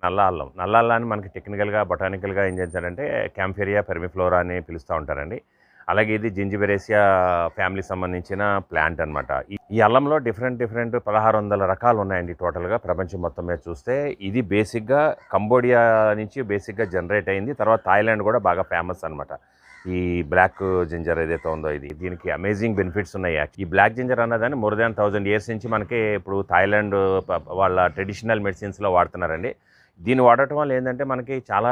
నల్ల అల్లం. నల్ల అల్లాన్ని మనకి టెక్నికల్‌గా, బొటానికల్‌గా ఏం చేస్తారంటే క్యాంఫేరియా పెర్మిఫ్లోరా అని పిలుస్తా ఉంటారండి. అలాగే ఇది జింజిబెరేసియా ఫ్యామిలీకి సంబంధించిన ప్లాంట్ అనమాట. ఈ అల్లంలో డిఫరెంట్ 1600 రకాలు ఉన్నాయండి టోటల్‌గా ప్రపంచం మొత్తం మీద చూస్తే. ఇది బేసిక్‌గా కంబోడియా నుంచి బేసిక్‌గా జనరేట్ అయింది. తర్వాత థాయిలాండ్ కూడా బాగా ఫేమస్ అనమాట. ఈ బ్లాక్ జింజర్ ఏదైతే ఉందో దీనికి అమేజింగ్ బెనిఫిట్స్ ఉన్నాయి. ఈ బ్లాక్ జింజర్ అన్నదాన్ని మోర్ దాన్ 1000 ఇయర్స్ నుంచి మనకి ఇప్పుడు థాయిలాండ్ వాళ్ళ ట్రెడిషనల్ మెడిసిన్స్‌లో వాడుతున్నారండి. దీన్ని వాడటం వల్ల ఏంటంటే మనకి చాలా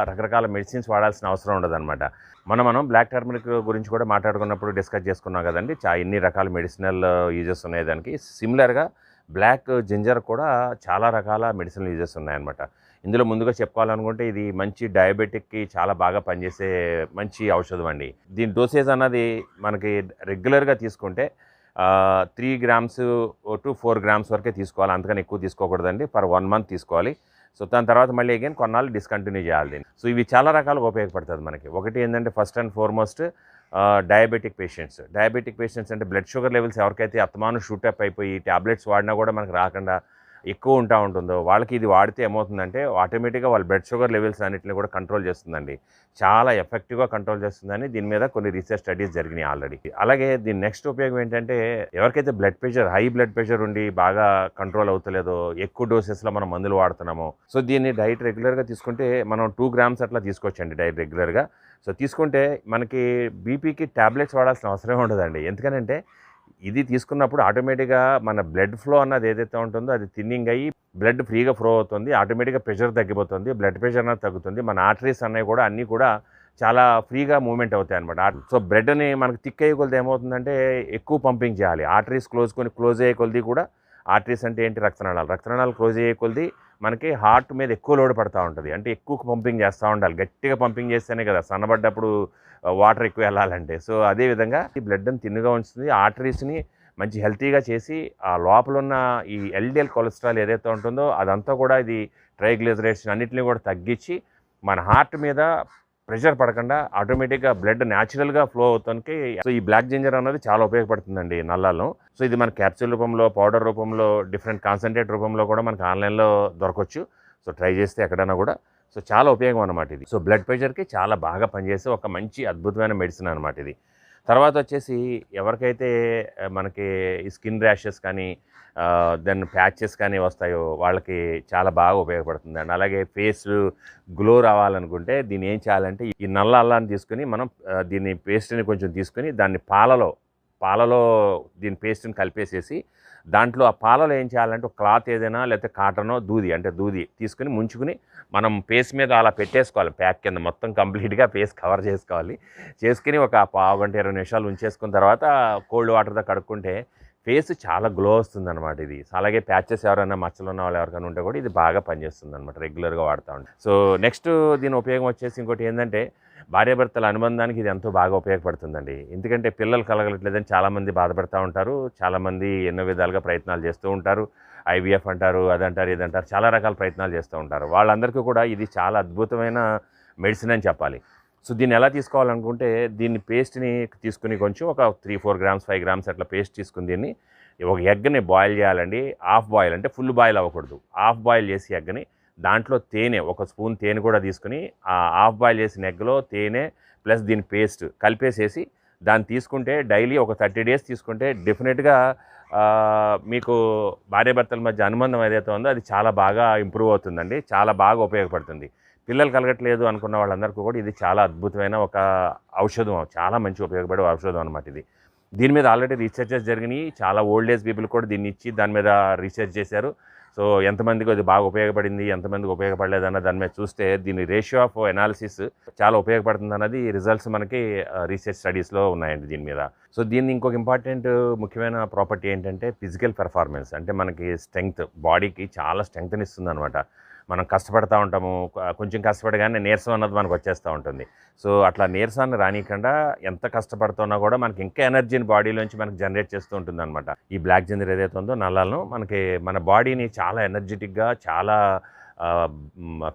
రకరకాల మెడిసిన్స్ వాడాల్సిన అవసరం ఉండదన్నమాట. మనం బ్లాక్ టర్మరిక్ గురించి కూడా మాట్లాడుకున్నప్పుడు డిస్కస్ చేసుకున్నాం కదండి. ఇన్ని రకాల మెడిసినల్ యూజెస్ ఉన్నాయి దానికి. సిమిలర్‌గా బ్లాక్ జింజర్ కూడా చాలా రకాల మెడిసినల్ యూజెస్ ఉన్నాయన్నమాట. ఇందులో ముందుగా చెప్పుకోవాలనుకుంటే ఇది మంచి డయాబెటిక్‌కి చాలా బాగా పనిచేసే మంచి ఔషధం అండి. దీని డోసేజ్ అన్నది మనకి రెగ్యులర్‌గా తీసుకుంటే 3 గ్రామ్స్ టు 4 గ్రామ్స్ వరకే తీసుకోవాలి. అంతకన్నా ఎక్కువ తీసుకోకూడదండి. ఫర్ 1 మంత్ తీసుకోవాలి. సో దాని తర్వాత మళ్ళీ అగైన్ కొన్నాళ్ళు డిస్కంటిన్యూ చేయాలి దీన్ని. సో ఇవి చాలా రకాలుగా ఉపయోగపడుతుంది మనకి. ఒకటి ఏంటంటే first and foremost diabetic patients అంటే బ్లడ్ షుగర్ లెవెల్స్ ఎవరికైతే అస్తమానం షూటప్ అయిపోయి టాబ్లెట్స్ వాడినా కూడా మనకు రాకుండా ఎక్కువ ఉంటుందో వాళ్ళకి ఇది వాడితే ఏమవుతుందంటే ఆటోమేటిక్గా వాళ్ళ బ్లడ్ షుగర్ లెవెల్స్ అన్నింటిని కూడా కంట్రోల్ చేస్తుందండి. చాలా ఎఫెక్టివ్గా కంట్రోల్ చేస్తుందని దీని మీద కొన్ని రీసెర్చ్ స్టడీస్ జరిగినాయి ఆల్రెడీ. అలాగే దీని నెక్స్ట్ ఉపయోగం ఏంటంటే ఎవరికైతే హై బ్లడ్ ప్రెషర్ ఉండి బాగా కంట్రోల్ అవుతలేదో, ఎక్కువ డోసెస్లో మనం మందులు వాడుతున్నామో, సో దీన్ని డైట్ రెగ్యులర్గా తీసుకుంటే మనం 2 గ్రామ్స్ అట్లా తీసుకోవచ్చండి డైట్ రెగ్యులర్గా. సో తీసుకుంటే మనకి బీపీకి ట్యాబ్లెట్స్ వాడాల్సిన అవసరమే ఉండదండి. ఎందుకనంటే ఇది తీసుకున్నప్పుడు ఆటోమేటిక్గా మన బ్లడ్ ఫ్లో అన్నది ఏదైతే ఉంటుందో అది థిన్నింగ్ అయ్యి బ్లడ్ ఫ్రీగా ఫ్లో అవుతుంది. ఆటోమేటిక్గా ప్రెషర్ తగ్గిపోతుంది. బ్లడ్ ప్రెషర్ అన్నది తగ్గుతుంది. మన ఆర్టరీస్ అన్నీ కూడా చాలా ఫ్రీగా మూవ్మెంట్ అవుతాయి అనమాట. సో బ్లడ్ని మనకు థిక్ అయ్యే కొలది ఏమవుతుందంటే ఎక్కువ పంపింగ్ చేయాలి. ఆర్టరీస్ క్లోజ్ అయ్యే కొలది కూడా, ఆర్టరీస్ అంటే ఏంటి, రక్తనాళాలు క్లోజ్ అయ్యే కొలది మనకి హార్ట్ మీద ఎక్కువ లోడ్ పడుతూ ఉంటుంది. అంటే ఎక్కువ పంపింగ్ చేస్తూ ఉండాలి. గట్టిగా పంపింగ్ చేస్తేనే కదా సన్నబడ్డప్పుడు వాటర్ ఎక్కువ వెళ్ళాలంటే. సో అదేవిధంగా ఈ బ్లడ్ని తిన్నుగా ఉంచుతుంది. ఆర్టరీస్ని మంచి హెల్తీగా చేసి ఆ లోపల ఉన్న ఈ ఎల్డిఎల్ కొలెస్ట్రాల్ ఏదైతే ఉంటుందో అదంతా కూడా ఇది ట్రైగ్లిజరైడ్స్ అన్నింటినీ కూడా తగ్గించి మన హార్ట్ మీద ప్రెషర్ పడకుండా ఆటోమేటిక్గా బ్లడ్ న్యాచురల్గా ఫ్లో అవుతానికి సో ఈ బ్లాక్ జింజర్ అనేది చాలా ఉపయోగపడుతుందండి నల్లాల్లో. సో ఇది మన క్యాప్సూల్ రూపంలో, పౌడర్ రూపంలో, డిఫరెంట్ కాన్సన్ట్రేట్ రూపంలో కూడా మనకు ఆన్లైన్లో దొరకవచ్చు. సో ట్రై చేస్తే ఎక్కడైనా కూడా సో చాలా ఉపయోగం అనమాట ఇది. సో బ్లడ్ ప్రెషర్కి చాలా బాగా పనిచేసే ఒక మంచి అద్భుతమైన మెడిసిన్ అనమాట ఇది. తర్వాత వచ్చేసి ఎవరికైతే మనకి ఈ స్కిన్ ర్యాషెస్ కానీ దెన్ ప్యాచెస్ కానీ వస్తాయో వాళ్ళకి చాలా బాగా ఉపయోగపడుతుందండి. అలాగే ఫేస్ గ్లో రావాలనుకుంటే దీన్ని ఏం చేయాలంటే ఈ నల్ల అల్లాన్ని తీసుకుని మనం దీన్ని పేస్ట్ని కొంచెం తీసుకుని దాన్ని పాలలో దీని పేస్ట్ని కలిపేసేసి దాంట్లో ఆ పాలలో ఏం చేయాలంటే ఒక క్లాత్ ఏదైనా లేకపోతే కాటనో దూది తీసుకుని ముంచుకుని మనం ఫేస్ మీద అలా పెట్టేసుకోవాలి. ప్యాక్ కింద మొత్తం కంప్లీట్గా ఫేస్ కవర్ చేసుకోవాలి. చేసుకుని ఒక పావు గంట 20 నిమిషాలు ఉంచేసుకున్న తర్వాత కోల్డ్ వాటర్తో కడుక్కుంటే ఫేస్ చాలా గ్లో వస్తుంది అనమాట ఇది. అలాగే ప్యాచెస్ ఎవరైనా మచ్చలు ఉన్న వాళ్ళు ఎవరికైనా ఉంటే కూడా ఇది బాగా పనిచేస్తుంది అనమాట. రెగ్యులర్గా వాడుతూ ఉంటాం. సో నెక్స్ట్ దీని ఉపయోగం వచ్చేసి ఇంకోటి ఏంటంటే భార్యాభర్తల అనుబంధానికి ఇది ఎంతో బాగా ఉపయోగపడుతుందండి. ఎందుకంటే పిల్లలు కలగట్లేదని చాలామంది బాధపడుతూ ఉంటారు. చాలామంది ఎన్నో విధాలుగా ప్రయత్నాలు చేస్తూ ఉంటారు. ఐవీఎఫ్ అంటారు, అదంటారు, ఇదంటారు, చాలా రకాల ప్రయత్నాలు చేస్తూ ఉంటారు. వాళ్ళందరికీ కూడా ఇది చాలా అద్భుతమైన మెడిసిన్ అని చెప్పాలి. సో దీన్ని ఎలా తీసుకోవాలనుకుంటే దీన్ని పేస్ట్ని తీసుకుని కొంచెం ఒక 3-4 గ్రామ్స్ 5 గ్రామ్స్ అట్లా పేస్ట్ తీసుకుని దీన్ని ఒక ఎగ్ని బాయిల్ చేయాలండి. హాఫ్ బాయిల్ అంటే ఫుల్ బాయిల్ అవ్వకూడదు. హాఫ్ బాయిల్ చేసి ఎగ్ని దాంట్లో తేనె, ఒక స్పూన్ తేనె కూడా తీసుకుని ఆ హాఫ్ బాయిల్ చేసిన ఎగ్లో తేనె ప్లస్ దీని పేస్ట్ కలిపేసేసి దాన్ని తీసుకుంటే డైలీ ఒక 30 డేస్ తీసుకుంటే డెఫినెట్గా మీకు భార్యాభర్తల మధ్య అనుబంధం ఏదైతే ఉందో అది చాలా బాగా ఇంప్రూవ్ అవుతుందండి. చాలా బాగా ఉపయోగపడుతుంది. పిల్లలు కలగట్లేదు అనుకున్న వాళ్ళందరికీ కూడా ఇది చాలా అద్భుతమైన ఒక ఔషధం. చాలా మంచి ఉపయోగపడే ఔషధం అనమాట ఇది. దీని మీద ఆల్రెడీ రీసెర్చెస్ జరిగినాయి. చాలా ఓల్డ్ ఏజ్ పీపుల్ కూడా దీన్ని ఇచ్చి దాని మీద రీసెర్చ్ చేశారు. సో ఎంతమందికి అది బాగా ఉపయోగపడింది, ఎంతమందికి ఉపయోగపడలేదన్న దాని మీద చూస్తే దీని రేషియో ఆఫ్ ఎనాలిసిస్ చాలా ఉపయోగపడుతుంది అన్నది రిజల్ట్స్ మనకి రీసెర్చ్ స్టడీస్లో ఉన్నాయండి దీని మీద. సో దీన్ని ఇంకొక ఇంపార్టెంట్ ముఖ్యమైన ప్రాపర్టీ ఏంటంటే ఫిజికల్ పెర్ఫార్మెన్స్. అంటే మనకి స్ట్రెంగ్త్, బాడీకి చాలా స్ట్రెంగ్త్ని ఇస్తుంది అనమాట. మనం కష్టపడతా ఉంటాము, కొంచెం కష్టపడగానే నీరసం అన్నది మనకు వచ్చేస్తూ ఉంటుంది. సో అట్లా నీరసాన్ని రానియకుండా ఎంత కష్టపడుతున్నా కూడా మనకి ఇంకా ఎనర్జీని బాడీలోంచి మనకి జనరేట్ చేస్తూ ఉంటుంది అనమాట. ఈ బ్లాక్ జింజర్ ఏదైతే ఉందో నల్లాలను మనకి మన బాడీని చాలా ఎనర్జెటిక్గా, చాలా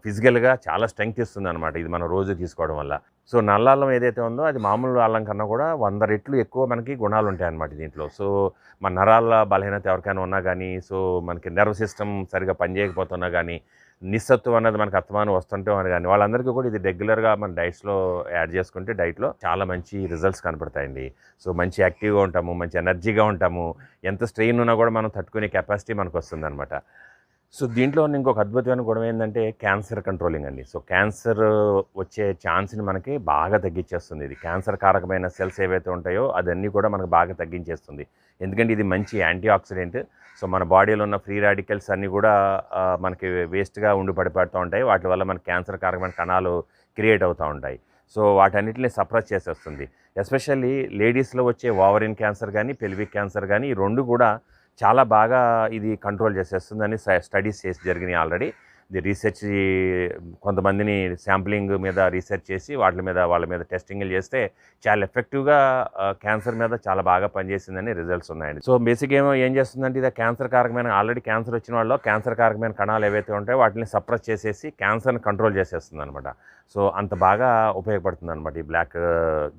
ఫిజికల్గా చాలా స్ట్రెంగ్త్ ఇస్తుంది అనమాట ఇది మనం రోజు తీసుకోవడం వల్ల. సో నల్ల అల్లం ఏదైతే ఉందో అది మామూలు అల్లం కన్నా కూడా 100 రెట్లు ఎక్కువ మనకి గుణాలు ఉంటాయి అన్నమాట దీంట్లో. సో మన నరాల బలహీనత ఎవరికైనా ఉన్నా కానీ, సో మనకి నర్వ్ సిస్టమ్ సరిగా పనిచేయకపోతున్నా కానీ, నిస్సత్వం అన్నది మనకు అత్తమానం వస్తుంటాం అని కానీ వాళ్ళందరికీ కూడా ఇది రెగ్యులర్గా మన డైట్స్లో యాడ్ చేసుకుంటే డైట్లో చాలా మంచి రిజల్ట్స్ కనపడతాయండి. సో మంచి యాక్టివ్గా ఉంటాము, మంచి ఎనర్జీగా ఉంటాము, ఎంత స్ట్రెయిన్ ఉన్నా కూడా మనం తట్టుకునే కెపాసిటీ మనకు వస్తుందన్నమాట. సో దీంట్లో ఉన్న ఇంకొక అద్భుతమైన గుణం ఏంటంటే క్యాన్సర్ కంట్రోలింగ్ అండి. సో క్యాన్సర్ వచ్చే ఛాన్స్ని మనకి బాగా తగ్గించేస్తుంది. ఇది క్యాన్సర్ కారకమైన సెల్స్ ఏవైతే ఉంటాయో అదన్నీ కూడా మనకు బాగా తగ్గించేస్తుంది. ఎందుకంటే ఇది మంచి యాంటీ ఆక్సిడెంట్. సో మన బాడీలో ఉన్న ఫ్రీ రాడికల్స్ అన్నీ కూడా మనకి వేస్ట్గా ఉండి పడిపోతూ ఉంటాయి. వాటి వల్ల మనకి క్యాన్సర్ కారకమైన కణాలు క్రియేట్ అవుతూ ఉంటాయి. సో వాటన్నిటిని సప్రెస్ చేసేస్తుంది. ఎస్పెషల్లీ లేడీస్లో వచ్చే ఓవరిన్ క్యాన్సర్ కానీ పెల్విక్ క్యాన్సర్ కానీ ఈ రెండు కూడా చాలా బాగా ఇది కంట్రోల్ చేసేస్తుందని స్టడీస్ చేసి జరిగినాయి ఆల్రెడీ. ఇది రీసెర్చ్ కొంతమందిని శాంప్లింగ్ మీద రీసెర్చ్ చేసి వాళ్ళ మీద టెస్టింగ్లు చేస్తే చాలా ఎఫెక్టివ్గా క్యాన్సర్ మీద చాలా బాగా పనిచేసిందని రిజల్ట్స్ ఉన్నాయండి. సో బేసిక్ ఏం చేస్తుందంటే ఇది క్యాన్సర్ కారకమైన ఆల్రెడీ క్యాన్సర్ వచ్చిన వాళ్ళు క్యాన్సర్ కారకమైన కణాలు ఏవైతే ఉంటాయో వాటిని సప్రెస్ చేసేసి క్యాన్సర్ని కంట్రోల్ చేసేస్తుంది అనమాట. సో అంత బాగా ఉపయోగపడుతుంది అనమాట ఈ బ్లాక్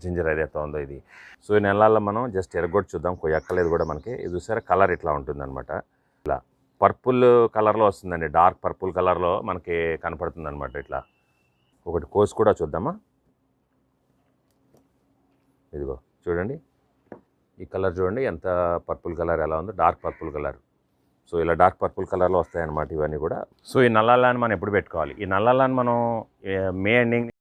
జింజర్ ఏదైతే ఉందో ఇది. సో ఈ నెలల్లో మనం జస్ట్ ఎరగొట్టి చూద్దాం, ఎక్కలేదు కూడా మనకి. ఇది చూసారా కలర్ ఇట్లా ఉంటుందన్నమాట. ఇలా పర్పుల్ కలర్లో వస్తుందండి, డార్క్ పర్పుల్ కలర్లో మనకి కనపడుతుంది అనమాట. ఇట్లా ఒకటి కోసి కూడా చూద్దామా. ఇదిగో చూడండి, ఈ కలర్ చూడండి ఎంత పర్పుల్ కలర్ ఎలా ఉందో, డార్క్ పర్పుల్ కలర్. సో ఇలా డార్క్ పర్పుల్ కలర్లో వస్తాయన్నమాట ఇవన్నీ కూడా. సో ఈ నల్లాలని మనం ఎప్పుడు పెట్టుకోవాలి? ఈ నల్లాలని మనం మే ఎండింగ్